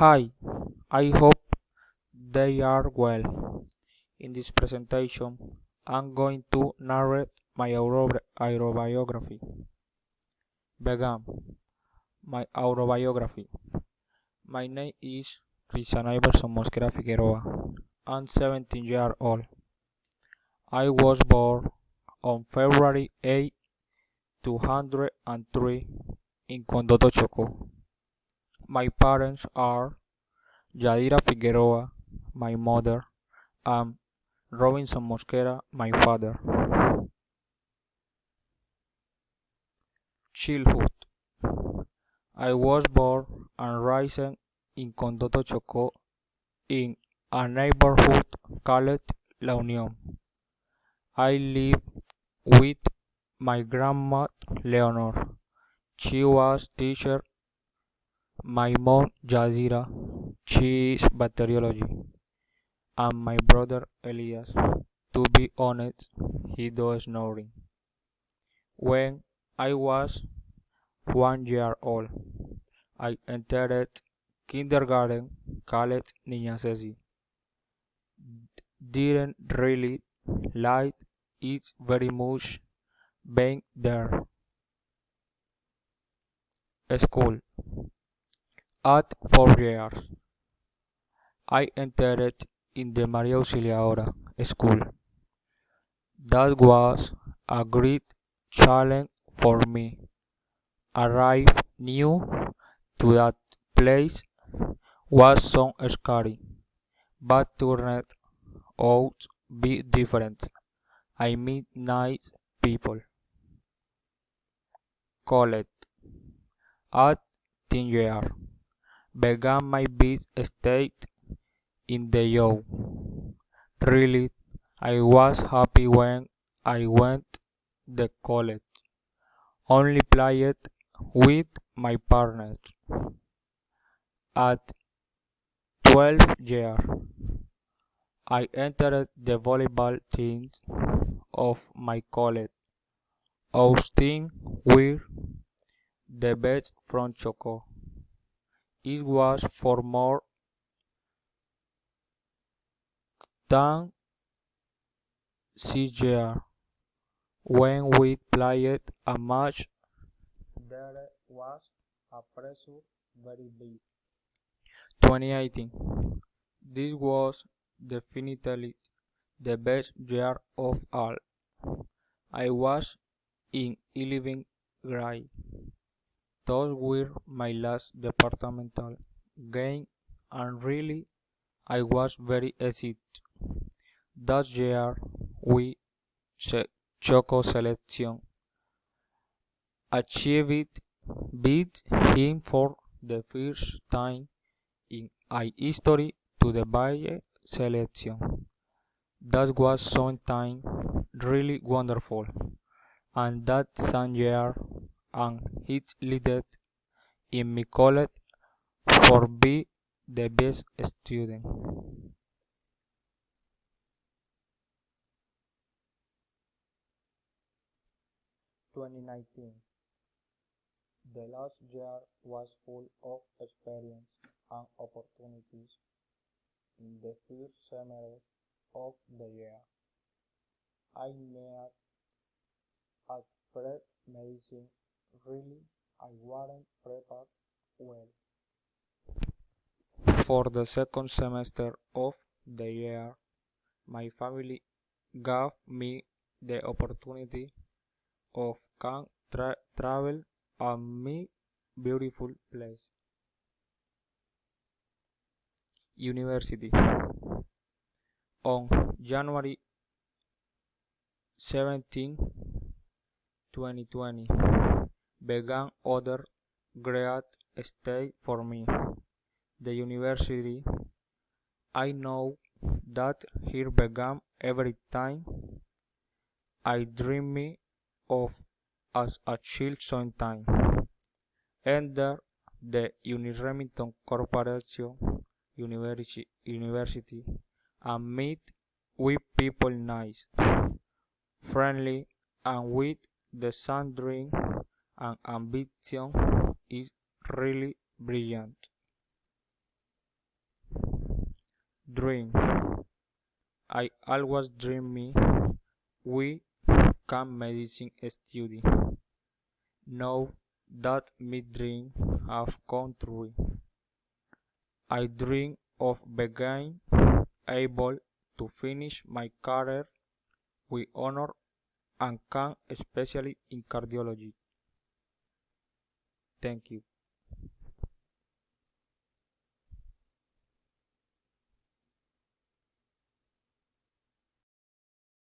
Hi, I hope they are well. In this presentation, I'm going to narrate my autobiography. Began my autobiography. My name is Cristian Iverson Mosquera Figueroa. I'm 17 years old. I was born on February 8, 2003 in Condoto, Chocó. My parents are Yadira Figueroa, my mother, and Robinson Mosquera, my father. Childhood. I was born and raised in Condoto Chocó in a neighborhood called La Unión. I lived with my grandma Leonor. She was teacher. My mom Yadira. She is bacteriology. And my brother Elias. To be honest, he does snoring. When I was 1 year old, I entered kindergarten called Niña Ceci. Didn't really like it very much being there. School. At 4 years, I entered in the Maria Auxiliadora school. That was a great challenge for me. Arrive new to that place was so scary, but turned out be different. I meet nice people. College. At 10 years, began my big state in the youth. Really, I was happy when I went to college. Only played with my partners. At 12 years, I entered the volleyball team of my college. Our team were the best from Chocó. It was for more than 6 years when we played a match. There was a pressure very big. 2018. This was definitely the best year of all. I was in 11th grade. Those were my last departmental game and really I was very excited. That year we Choco selection achieved beat him for the first time in a history to the Valle selection. That was something really wonderful. And that same year and it led in my college for be the best student. 2019. The last year was full of experience and opportunities. In the first semester of the year, I met at prep medicine. Really, I wasn't prepared well. For the second semester of the year, my family gave me the opportunity of can travel a me beautiful place. University. On January 17, 2020, began other great stay for me. The university. I know that here began every time I dreamed of as a child sometime. Enter the Remington Corporation University and meet with people nice, friendly, and with the same dream and ambition is really brilliant. Dream. I always dream me we can medicine study. Now that my dream have come true. I dream of being able to finish my career with honor and can especially in cardiology. Thank you.